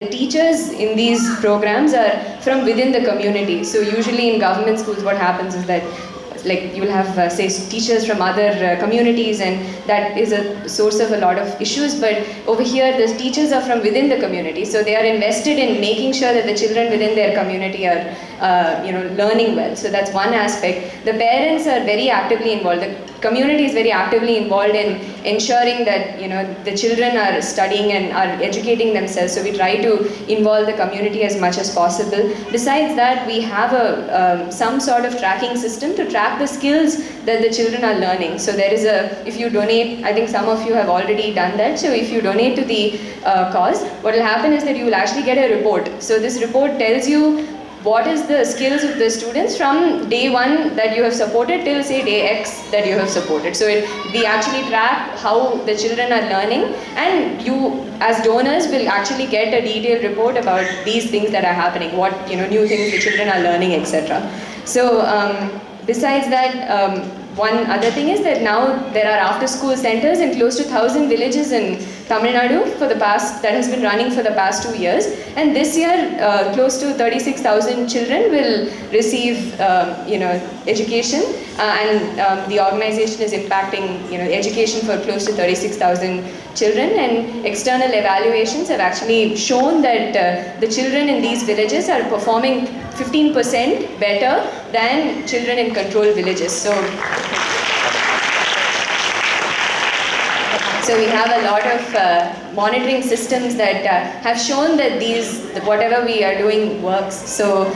The teachers in these programs are from within the community. So usually in government schools what happens is that like you will have say teachers from other communities, and that is a source of a lot of issues. But over here the teachers are from within the community, so they are invested in making sure that the children within their community are learning well. So that's one aspect. The parents are very actively involved. The community is very actively involved in ensuring that the children are studying and are educating themselves. So we try to involve the community as much as possible. Besides that, we have some sort of tracking system to track the skills that the children are learning. So there is if you donate, I think some of you have already done that. So if you donate to the cause, what will happen is that you will actually get a report. So this report tells you what is the skills of the students from day 1 that you have supported till say day X that you have supported. So we actually track how the children are learning, and you as donors will actually get a detailed report about these things that are happening, what new things the children are learning, etc. So besides that, one other thing is that now there are after-school centers in close to 1,000 villages in Tamil Nadu that has been running for the past 2 years. And this year, close to 36,000 children will receive, education, and the organization is impacting, education for close to 36,000 children. And external evaluations have actually shown that the children in these villages are performing 15% better than children in controlled villages. So we have a lot of monitoring systems that have shown that whatever we are doing works. So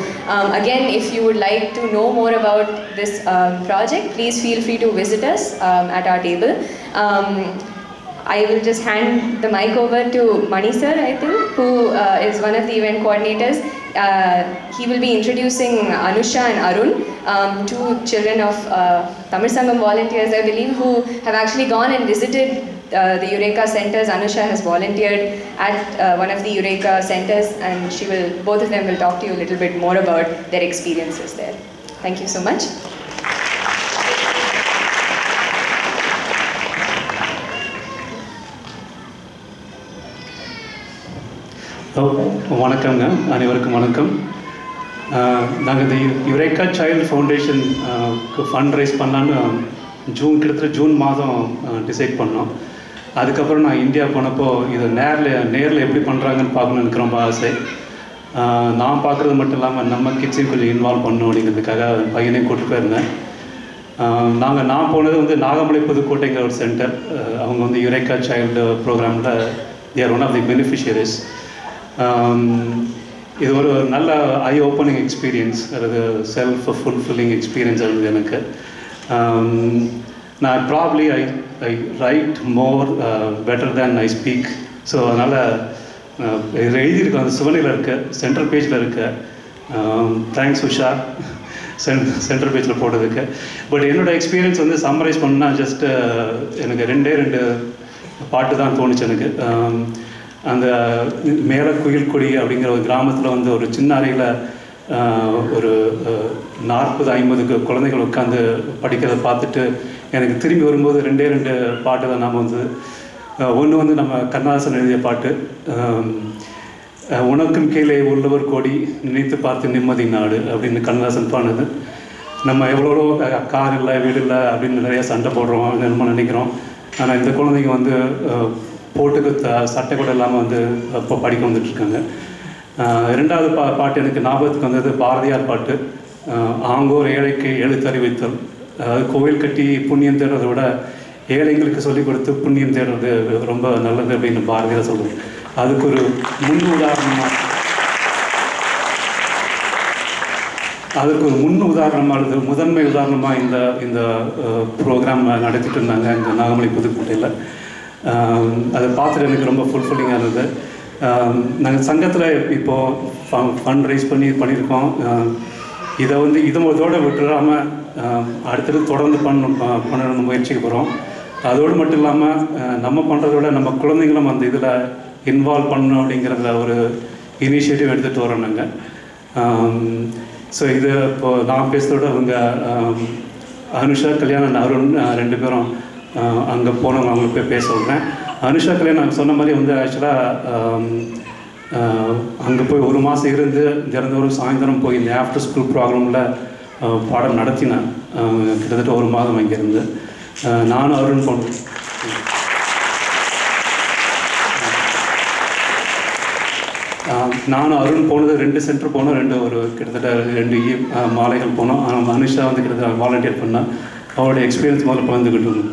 again, if you would like to know more about this project, please feel free to visit us at our table. I will just hand the mic over to Mani sir, I think, who is one of the event coordinators. He will be introducing Anusha and Arun, two children of Tamil Sangam volunteers, I believe, who have actually gone and visited the Eureka centers. Anusha has volunteered at one of the Eureka centers, and both of them will talk to you a little bit more about their experiences there. Thank you so much. வணக்கங்க, அனைவருக்கும் வணக்கம். நாங்கள் இந்த eureka child foundation fund raise பண்ணலான்னு கிட்டத்தட்ட June மாதம் decide பண்ணோம். அதுக்கப்புறம் நான் இந்தியா போனப்போ இது நேரில் எப்படி பண்ணுறாங்கன்னு பார்க்கணுன்னு எனக்கு ரொம்ப ஆசை. நான் பார்க்குறது மட்டும் இல்லாமல் நம்ம கிட்ஸையும் கொஞ்சம் இன்வால்வ் பண்ணணும் அப்படிங்கிறதுக்காக பையனையும் கூப்பிட்டு போயிருந்தேன். நான் போனது வந்து நாகமலை புதுக்கோட்டைங்கிற ஒரு சென்டர். அவங்க வந்து யுரேகா சைல்டு ப்ரோக்ராமில் they are one of the beneficiaries. இது ஒரு நல்ல ஐ ஓப்பனிங் எக்ஸ்பீரியன்ஸ், அது செல்ஃப் ஃபுல்ஃபில்லிங் எக்ஸ்பீரியன்ஸ் இருந்தது எனக்கு. நான் probably I right more better than I speak. So அதனால் இது எழுதியிருக்கேன், அந்த சுவனையில் இருக்க சென்ட்ரல் பேஜில் இருக்க. தேங்க்ஸ் உஷா சென்ட்ரல் பேஜில் போட்டதுக்கு. பட் என்னோடய எக்ஸ்பீரியன்ஸ் வந்து சம்மரைஸ் பண்ணால் ஜஸ்ட்டு எனக்கு ரெண்டு பாட்டு தான் தோணுச்சு எனக்கு. அந்த மேலே குயில் கொடி அப்படிங்கிற ஒரு கிராமத்தில் வந்து ஒரு சின்ன அறையில் ஒரு 40-50 குழந்தைகள் உட்காந்து படிக்கிறத பார்த்துட்டு எனக்கு திரும்பி வரும்போது ரெண்டு பாட்டு தான் நாம் வந்து ஒன்று வந்து நம்ம கண்ணதாசன் எழுதிய பாட்டு, உனக்கும் கீழே உள்ளவர் கோடி நினைத்து பார்த்து நிம்மதி நாடு அப்படின்னு கண்ணதாசன் பாடுனது. நம்ம எவ்வளோ கார் இல்லை வீடு இல்லை அப்படின்னு நிறைய சண்டை போடுறோம், நம்ம நினைக்கிறோம். ஆனால் இந்த குழந்தைங்க வந்து போட்டுக்கு சட்டை கூட இல்லாமல் வந்து இப்போ படிக்க வந்துட்டுருக்காங்க. ரெண்டாவது பாட்டு எனக்கு ஞாபகத்துக்கு வந்தது பாரதியார் பாட்டு, ஆங்கோர் ஏழைக்கு எழுத்தறிவித்தல். அதாவது கோவில் கட்டி புண்ணியம் தேடுறதை விட ஏழைங்களுக்கு சொல்லிக் கொடுத்து புண்ணியம் தேடுறது ரொம்ப நல்லது அப்படின்னு பாரதியார் சொல்லுது. அதுக்கு ஒரு முதன்மை உதாரணமாக இந்த ப்ரோக்ராம் நடத்திட்டு இருந்தாங்க இந்த நாகமலை புதுக்கோட்டையில். அதை பார்த்துட்டு எனக்கு ரொம்ப ஃபுல்ஃபில்லிங்காக இருந்தது. நாங்கள் சங்கத்தில் இப்போது ஃபண்ட் ரைஸ் பண்ணியிருக்கோம். இதோடு விட்டுறாமல் அடுத்தது தொடர்ந்து பண்ணணும்னு முயற்சிக்க போகிறோம். அதோடு மட்டும் இல்லாமல் நம்ம பண்ணுறதோட நம்ம குழந்தைங்களும் அந்த இதில் இன்வால்வ் பண்ணணும் அப்படிங்கிறதுல ஒரு இனிஷியேட்டிவ் எடுத்துகிட்டு வரோம் நாங்கள். ஸோ இது இப்போது நான் பேசுகிறதோட அவங்க அனுஷா, கல்யாணம், அருண் ரெண்டு பேரும் அங்கே போனவங்க அவங்களுக்கு போய் பேச சொல்கிறேன். அனுஷா கல்யாணம் நான் சொன்ன மாதிரி வந்து ஆக்சுவலாக அங்கே போய் ஒரு மாதம் இருந்து திறந்தவரும் சாயந்தரம் போய் இந்த ஆஃப்டர் ஸ்கூல் ப்ரோக்ராமில் பாடம் நடத்தினேன். கிட்டத்தட்ட ஒரு மாதம் அங்கேருந்து நானும் அருண் போனேன். நானும் அருண் போனது 2 சென்டர் போனோம், கிட்டத்தட்ட 2 மாலைகள் போனோம். அனுஷா வந்து கிட்டத்தட்ட வாலண்டியர் பண்ணால் அவருடைய எக்ஸ்பீரியன்ஸ் முதல்ல பகிர்ந்துக்கிட்டோம்.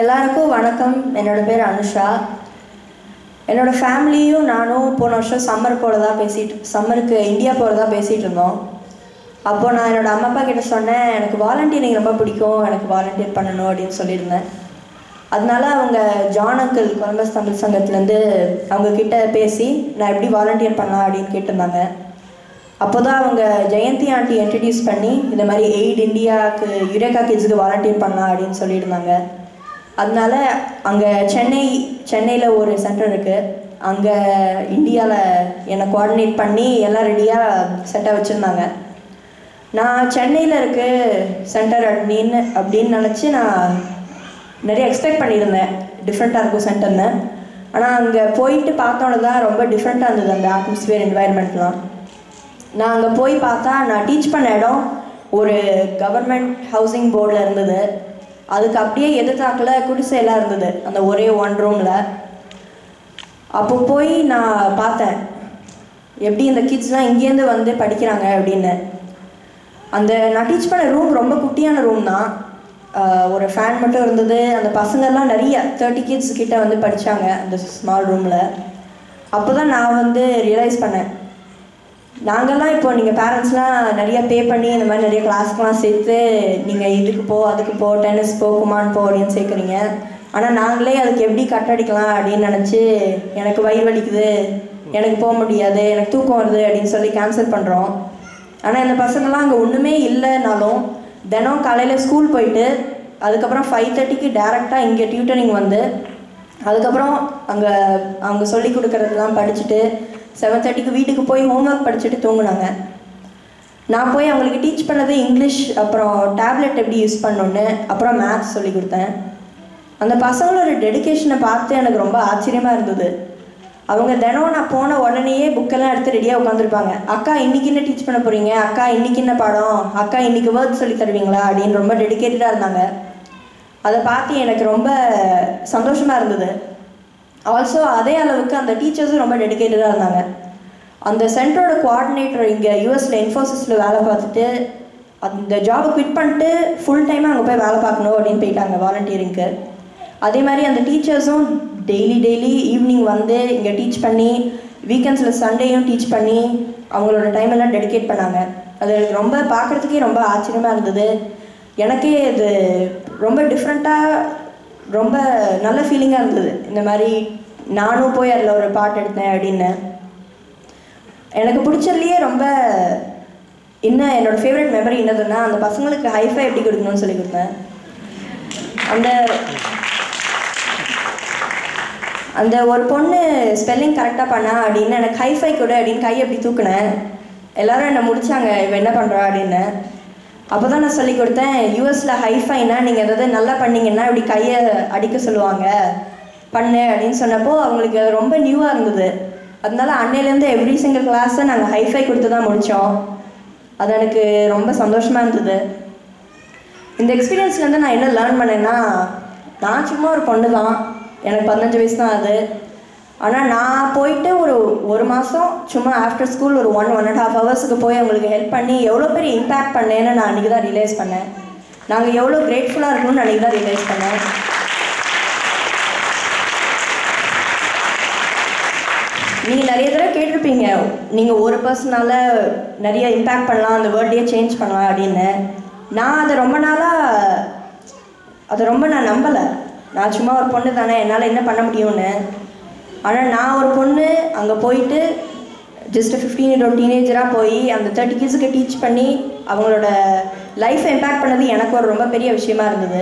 எல்லாருக்கும் வணக்கம். என்னோட பேர் அனுஷா. என்னோடய ஃபேமிலியும் நானும் போன வருஷம் சம்மருக்கு இந்தியா போகிறதா பேசிகிட்டு இருந்தோம். அப்போது நான் என்னோடய அம்மா அப்பா கிட்ட சொன்னேன், எனக்கு வாலண்டியரிங் ரொம்ப பிடிக்கும், எனக்கு வாலண்டியர் பண்ணணும் அப்படின்னு சொல்லியிருந்தேன். அதனால அவங்க ஜான் அங்கிள் கொலம்பஸ் தமிழ் சங்கத்துலேருந்து அவங்கக்கிட்ட பேசி நான் எப்படி வாலண்டியர் பண்ணலாம் அப்படின்னு கேட்டிருந்தாங்க. அப்போ தான் அவங்க ஜெயந்தி ஆண்டி இன்ட்ரடியூஸ் பண்ணி இந்த மாதிரி எய்ட் இந்தியாவுக்கு யுரேகா கிட்ஸுக்கு வாலண்டியர் பண்ணலாம் அப்படின்னு சொல்லியிருந்தாங்க. அதனால அங்கே சென்னையில் ஒரு சென்டர் இருக்குது. அங்கே இந்தியாவில் என்னை கோஆர்டினேட் பண்ணி எல்லாம் ரெடியாக செட்டாக வச்சுருந்தாங்க. நான் சென்னையில் இருக்க சென்டர் அப்படின்னு நினச்சி நான் நிறைய எக்ஸ்பெக்ட் பண்ணியிருந்தேன், டிஃப்ரெண்ட்டாக இருக்கும் சென்டர்னு. ஆனால் அங்கே போயிட்டு பார்த்தோன்னு தான் ரொம்ப டிஃப்ரெண்ட்டாக இருந்தது அந்த அட்மாஸ்பியர் என்வாயர்மெண்ட்லாம். நான் அங்கே போய் பார்த்தா நான் டீச் பண்ண இடம் ஒரு கவர்மெண்ட் ஹவுசிங் போர்டில் இருந்தது. அதுக்கு அப்படியே எதிர்த்தாக்கில் குடிசையெல்லாம் இருந்தது அந்த ஒரே 1 ரூமில். அப்போ போய் நான் பார்த்தேன் எப்படி இந்த கிட்ஸ்லாம் இங்கேருந்து வந்து படிக்கிறாங்க அப்படின்னு. நான் டீச் பண்ண ரூம் ரொம்ப குட்டியான ரூம் தான். ஒரு ஃபேன் மட்டும் இருந்தது. அந்த பசங்கள்லாம் நிறைய 30 கிட்ஸ் கிட்ட வந்து படித்தாங்க அந்த ஸ்மால் ரூமில். அப்போ தான் நான் வந்து ரியலைஸ் பண்ணேன், நாங்கள்லாம் இப்போ நீங்கள் பேரண்ட்ஸ்லாம் நிறைய பே பண்ணி இந்த மாதிரி நிறைய கிளாஸ்க்கெலாம் சேர்த்து நீங்கள் இதுக்கு போ அதுக்கு போ டென்னிஸ் போ குமான் போ அப்படின்னு சேர்க்குறீங்க. ஆனால் நாங்களே அதுக்கு எப்படி கட்டடிக்கலாம் அப்படின்னு நினச்சி எனக்கு வயிறு வலிக்குது, எனக்கு போக முடியாது, எனக்கு தூக்கம் வருது அப்படின்னு சொல்லி கேன்சல் பண்ணுறோம். ஆனால் இந்த பசங்கள்லாம் அங்கே ஒன்றுமே இல்லைனாலும் தினம் காலையில் ஸ்கூல் போயிட்டு அதுக்கப்புறம் 5:30க்கு டேரெக்டாக இங்கே டியூட்டரிங் வந்து அதுக்கப்புறம் அவங்க சொல்லி கொடுக்குறதுலாம் படிச்சுட்டு 7:30க்கு வீட்டுக்கு போய் ஹோம்ஒர்க் படிச்சுட்டு தூங்குனாங்க. நான் போய் அவங்களுக்கு டீச் பண்ணது இங்கிலீஷ், அப்புறம் டேப்லெட் எப்படி யூஸ் பண்ணணுன்னு, அப்புறம் மேத்ஸ் சொல்லி கொடுத்தேன். அந்த பசங்களோட டெடிக்கேஷனை பார்த்து எனக்கு ரொம்ப ஆச்சரியமாக இருந்தது. அவங்க தினம் நான் போன உடனேயே புக்கெல்லாம் எடுத்து ரெடியாக உட்காந்துருப்பாங்க. அக்கா இன்றைக்கி என்ன டீச் பண்ண போகிறீங்க, அக்கா இன்றைக்கி என்ன பாடம், அக்கா இன்றைக்கி வேர்ட் சொல்லி தருவீங்களா அப்படின்னு ரொம்ப டெடிக்கேட்டடாக இருந்தாங்க. அதை பார்த்து எனக்கு ரொம்ப சந்தோஷமாக இருந்தது. ஆல்சோ அதே அளவுக்கு அந்த டீச்சர்ஸும் ரொம்ப டெடிக்கேட்டடாக இருந்தாங்க. அந்த சென்டரோட கோஆர்டினேட்டர் இங்கே யூஎஸில் இன்ஃபோசிஸில் வேலை பார்த்துட்டு அந்த ஜாபை குவிட் பண்ணிட்டு ஃபுல் டைமாக அங்கே போய் வேலை பார்க்கணும் அப்படின்னு போயிட்டாங்க வாலண்டியரிங்க்கு. அதே மாதிரி அந்த டீச்சர்ஸும் டெய்லி ஈவினிங் வந்து இங்கே டீச் பண்ணி வீக்கெண்ட்ஸில் சண்டேயும் டீச் பண்ணி அவங்களோட டைம் எல்லாம் டெடிகேட் பண்ணாங்க. அது எனக்கு ரொம்ப பார்க்குறதுக்கே ரொம்ப ஆச்சரியமாக இருந்தது. எனக்கே இது ரொம்ப டிஃப்ரெண்ட்டாக ரொம்ப நல்ல ஃபீலிங்காக இருந்தது. இந்த மாதிரி நானும் போய் அதில் ஒரு பாட்டு எடுத்தேன் அப்படின்னு. எனக்கு பிடிச்சதுலையே ரொம்ப என்னோடய ஃபேவரட் மெமரி என்னதுன்னா, அந்த பசங்களுக்கு ஹைஃபை எப்படி கொடுக்கணும்னு சொல்லி கொடுத்தேன். அந்த ஒரு பொண்ணு ஸ்பெல்லிங் கரெக்டாக பண்ணா அப்படின்னு எனக்கு ஹைஃபை கொடு அப்படின்னு கையை எப்படி தூக்குனேன். எல்லோரும் என்னை முடித்தாங்க, இவன் என்ன பண்ணுறா அப்படின்னு. அப்போ தான் நான் சொல்லி கொடுத்தேன், யூஎஸில் ஹைஃபைனா நீங்கள் எதாவது நல்லா பண்ணிங்கன்னா இப்படி கையை அடிக்க சொல்லுவாங்க, பண்ணு அப்படின்னு சொன்னப்போ அவங்களுக்கு அது ரொம்ப நியூவாக இருந்தது. அதனால அன்னையிலேருந்து எவ்ரி சிங்கிள் கிளாஸை நாங்கள் ஹைஃபை கொடுத்து தான் முடித்தோம். அது எனக்கு ரொம்ப சந்தோஷமாக இருந்தது. இந்த எக்ஸ்பீரியன்ஸ்லேருந்து நான் என்ன லேர்ன் பண்ணேன்னா, நான் சும்மா ஒரு பொண்ணு தான், எனக்கு 15 வயசு தான் அது. ஆனால் நான் போயிட்டு ஒரு மாதம் சும்மா ஆஃப்டர் ஸ்கூல் ஒரு 1.5 ஹவர்ஸுக்கு போய் அவங்களுக்கு ஹெல்ப் பண்ணி எவ்வளோ பெரிய இம்பேக்ட் பண்ணேன்னு நான் அன்றைக்கி தான் ரியலைஸ் பண்ணேன். நாங்கள் எவ்வளோ கிரேட்ஃபுல்லாக இருக்கணும்னு அன்றைக்கி தான் ரியலைஸ் பண்ணேன். நீங்கள் நிறைய தடவை கேட்டிருப்பீங்க, நீங்கள் ஒரு பர்சனால நிறைய இம்பேக்ட் பண்ணலாம், அந்த வேர்ல்டையே சேஞ்ச் பண்ணலாம் அப்படின்னு. நான் அதை ரொம்ப நான் நம்பலை. நான் சும்மா ஒரு பொண்ணு தானே, என்னால் என்ன பண்ண முடியும்னு. ஆனால் நான் ஒரு பொண்ணு அங்கே போயிட்டு ஜஸ்ட் 15 டீனேஜராக போய் அந்த 30 கிட்ஸுக்கு டீச் பண்ணி அவங்களோட லைஃப்பை இம்பேக்ட் பண்ணது எனக்கு ஒரு ரொம்ப பெரிய விஷயமா இருந்தது.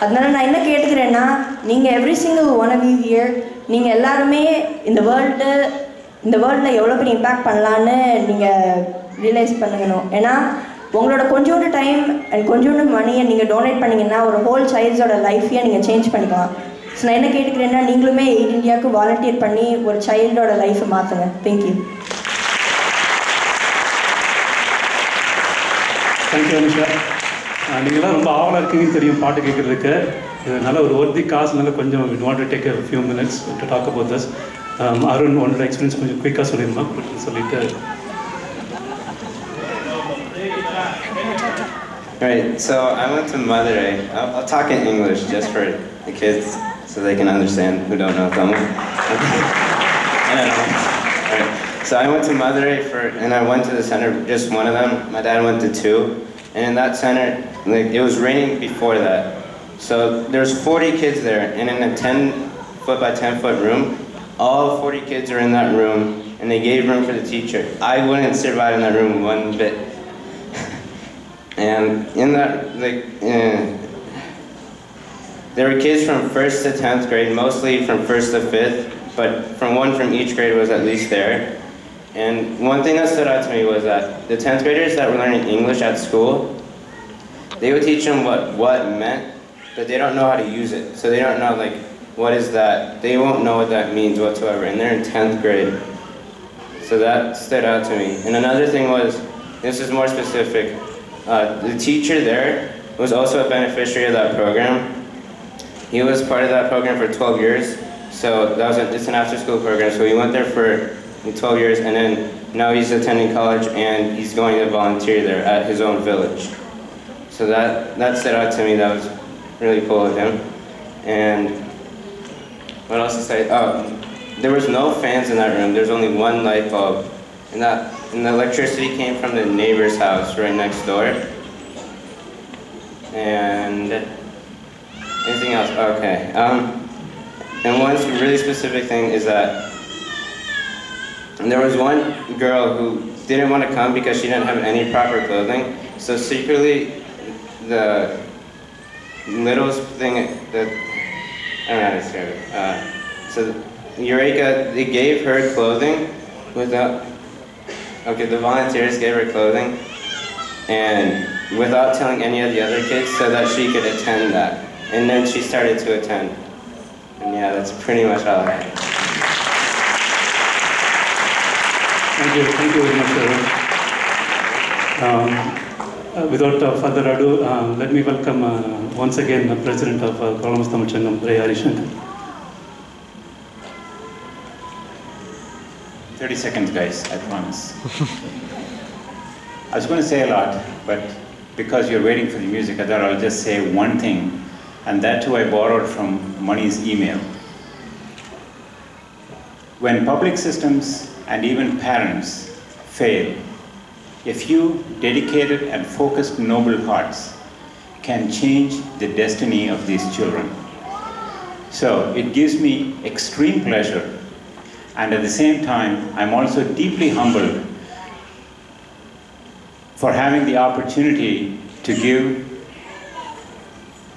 அதனால நான் என்ன கேட்டுக்கிறேன்னா, நீங்கள் every single one of you here, நீங்கள் எல்லாருமே இந்த வேர்ல்டில் எவ்வளோ பெரிய இம்பேக்ட் பண்ணலான்னு நீங்கள் ரியலைஸ் பண்ணிக்கணும். ஏன்னா உங்களோட கொஞ்சோண்டு டைம் அண்ட் கொஞ்சோண்டு மணியை நீங்கள் டொனேட் பண்ணிங்கன்னா ஒரு ஹோல் சைல்ட்ஸோட லைஃப்பையே நீங்கள் சேஞ்ச் பண்ணிக்கலாம். ஸோ நான் என்ன கேட்டுக்கிறேன்னா நீங்களுமே எய்ட் இந்தியாவுக்கு வாலண்டியர் பண்ணி ஒரு சைல்டோட லைஃப்பை மாற்றுங்க. தேங்க்யூ. தேங்க்யூ அனுஷா. நீங்களாம் ரொம்ப ஆவலாக இருக்கீங்கன்னு தெரியும் பாட்டு கேட்குறதுக்கு. இதனால் ஒரு ஒர்த்தி காசுனால கொஞ்சம் we want to take a few minutes to talk about this. Arun உன்னோட எக்ஸ்பீரியன்ஸ் கொஞ்சம் குயிக்காக சொல்லியிருந்தோம் சொல்லிட்டு. Right, so I went to Madurai. I'll talk in English just for the kids so they can understand who don't know Tamil. Right. So I went to Madurai and I went to the center, just one of them. My dad went to two. And in that center, like, it was raining before that. So there's 40 kids there, and in a 10-foot by 10-foot room, all 40 kids are in that room, and they gave room for the teacher. I wouldn't survive in that room one bit. And in that, like, there were kids from 1st to 10th grade, mostly from 1st to 5th, but one from each grade was at least there. And one thing that stood out to me was that the 10th graders that were learning English at school, they would teach them what meant, but they don't know how to use it. So they don't know, like, what is that? They won't know what that means whatsoever, and they're in 10th grade. So that stood out to me. And another thing was, this is more specific, the teacher there was also a beneficiary of that program. He was part of that program for 12 years, so it's an after-school program, so he went there for 12 years, and then now he's attending college, and he's going to volunteer there at his own village. So that stood out to me. That was really cool of him. And what else to say? Oh, there was no fans in that room. There's only one light bulb, and the electricity came from the neighbor's house right next door. And anything else? Okay. And one really specific thing is that there was one girl who didn't want to come because she didn't have any proper clothing. So secretly, the littlest thing that, I don't know how to describe it. So Eureka, they gave her clothing without, okay, the volunteers gave her clothing and without telling any of the other kids so that she could attend that. And then she started to attend. And yeah, that's pretty much all I had. Thank you very much, Arun. Without further ado, let me welcome once again the President of Columbus Tamil Sangam, Ray Harishankar. 30 seconds, guys, I promise. I was going to say a lot, but because you're waiting for the music, I thought I'll just say one thing, and that too I borrowed from Mani's email. When public systems and even parents fail, a few dedicated and focused noble hearts can change the destiny of these children. So it gives me extreme pleasure, and at the same time, I'm also deeply humbled for having the opportunity to give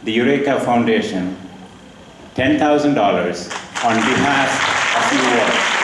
the Eureka Foundation $10,000 on behalf of you all.